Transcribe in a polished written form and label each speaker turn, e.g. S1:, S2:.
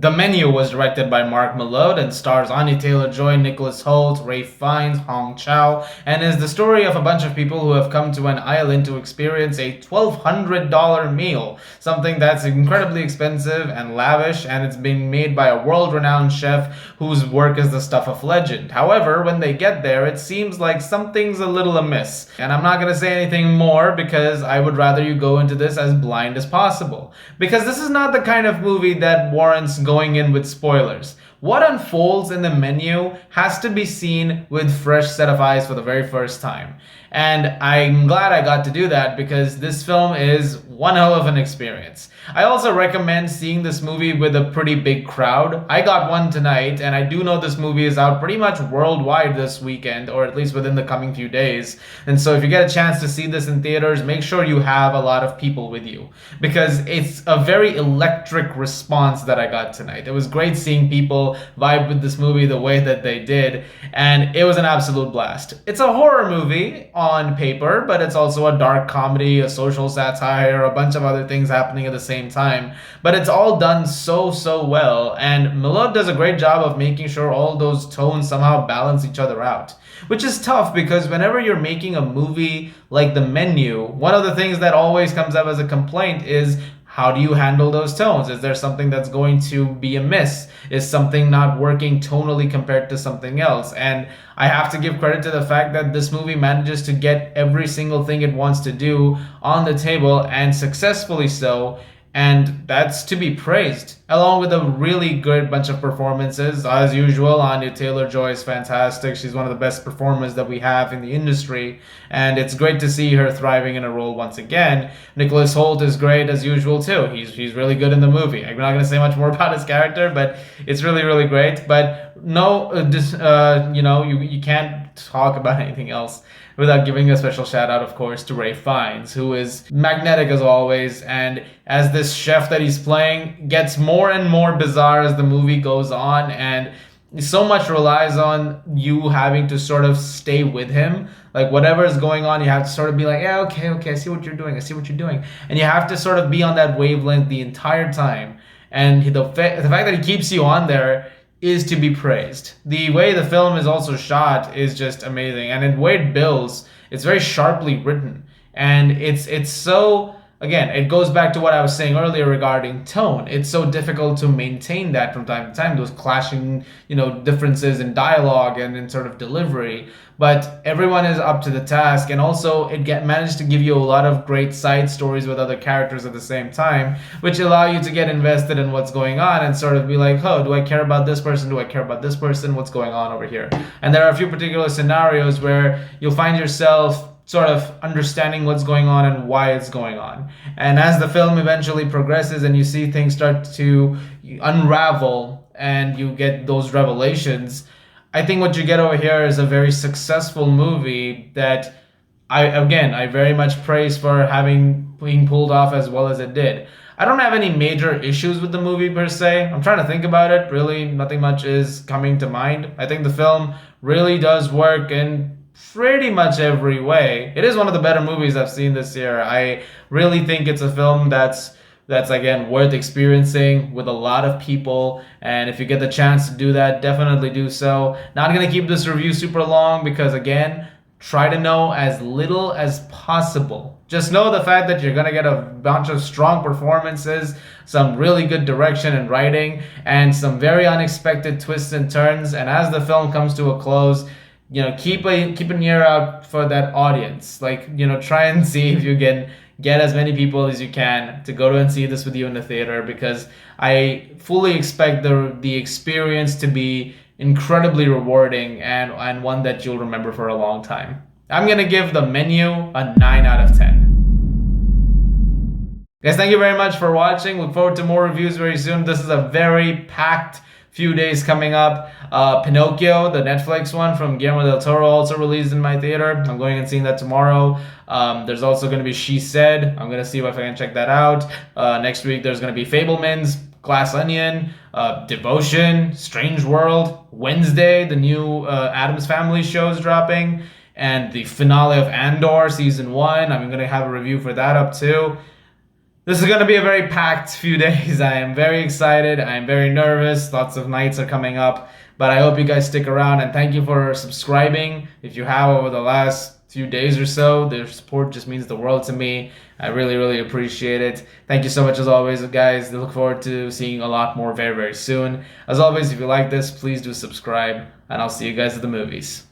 S1: The Menu was directed by Mark Millard and stars Anya Taylor-Joy, Nicholas Hoult, Ralph Fiennes, Hong Chow, and is the story of a bunch of people who have come to an island to experience a $1,200 meal, something that's incredibly expensive and lavish, and it's being made by a world-renowned chef whose work is the stuff of legend. However, when they get there, it seems like something's a little amiss. And I'm not going to say anything more because I would rather you go into this as blind as possible. Because this is not the kind of movie that warrants going in with spoilers. What unfolds in the Menu has to be seen with fresh set of eyes for the very first time. And I'm glad I got to do that because this film is one hell of an experience. I also recommend seeing this movie with a pretty big crowd. I got one tonight, and I do know this movie is out pretty much worldwide this weekend, or at least within the coming few days. And so if you get a chance to see this in theaters, make sure you have a lot of people with you because it's a very electric response that I got tonight. It was great seeing people vibe with this movie the way that they did, and it was an absolute blast. It's a horror movie on paper, but it's also a dark comedy, a social satire, a bunch of other things happening at the same time. But it's all done so well, and Millard does a great job of making sure all those tones somehow balance each other out. Which is tough because whenever you're making a movie like The Menu, one of the things that always comes up as a complaint is how do you handle those tones? Is there something that's going to be amiss? Is something not working tonally compared to something else? And I have to give credit to the fact that this movie manages to get every single thing it wants to do on the table, and successfully so. And that's to be praised, along with a really good bunch of performances. As usual, Anya Taylor-Joy is fantastic. She's one of the best performers that we have in the industry, and it's great to see her thriving in a role once again. Nicholas Hoult is great as usual too. He's really good in the movie. I'm not going to say much more about his character, but it's really great. But no, you can't talk about anything else without giving a special shout out, of course, to Ralph Fiennes, who is magnetic as always, and as this chef that he's playing gets more and more bizarre as the movie goes on, and so much relies on you having to sort of stay with him. Like whatever is going on, you have to sort of be like, yeah, okay, I see what you're doing, and you have to sort of be on that wavelength the entire time. And the fact that he keeps you on there is to be praised. The way the film is also shot is just amazing, and in the way it builds, it's very sharply written, and it's so, again, it goes back to what I was saying earlier regarding tone. It's so difficult to maintain that from time to time, those clashing, differences in dialogue and in sort of delivery. But everyone is up to the task, and also managed to give you a lot of great side stories with other characters at the same time, which allow you to get invested in what's going on and sort of be like, oh, do I care about this person? Do I care about this person? What's going on over here? And there are a few particular scenarios where you'll find yourself sort of understanding what's going on and why it's going on. And as the film eventually progresses and you see things start to unravel and you get those revelations, I think what you get over here is a very successful movie that I very much praise for being pulled off as well as it did. I don't have any major issues with the movie per se. I'm trying to think about it. Really, nothing much is coming to mind. I think the film really does work in pretty much every way. It is one of the better movies I've seen this year. I really think it's a film that's again worth experiencing with a lot of people, and if you get the chance to do that, definitely do so. Not gonna keep this review super long because, again, try to know as little as possible. Just know the fact that you're gonna get a bunch of strong performances, some really good direction and writing, and some very unexpected twists and turns. And as the film comes to a close, keep an ear out for that audience. Try and see if you can get as many people as you can to go to and see this with you in the theater, because I fully expect the experience to be incredibly rewarding and one that you'll remember for a long time. I'm going to give The Menu a 9 out of 10. Guys, thank you very much for watching. Look forward to more reviews very soon. This is a very packed few days coming up. Pinocchio, the Netflix one from Guillermo del Toro, also released in my theater. I'm going and seeing that tomorrow. There's also going to be She Said. I'm going to see if I can check that out. Next week, there's going to be Fabelmans, Glass Onion, Devotion, Strange World. Wednesday, the new Addams Family show is dropping. And the finale of Andor, Season 1. I'm going to have a review for that up too. This is going to be a very packed few days. I am very excited. I am very nervous. Lots of nights are coming up. But I hope you guys stick around, and thank you for subscribing. If you have over the last few days or so, their support just means the world to me. I really, really appreciate it. Thank you so much as always, guys. I look forward to seeing a lot more very, very soon. As always, if you like this, please do subscribe, and I'll see you guys at the movies.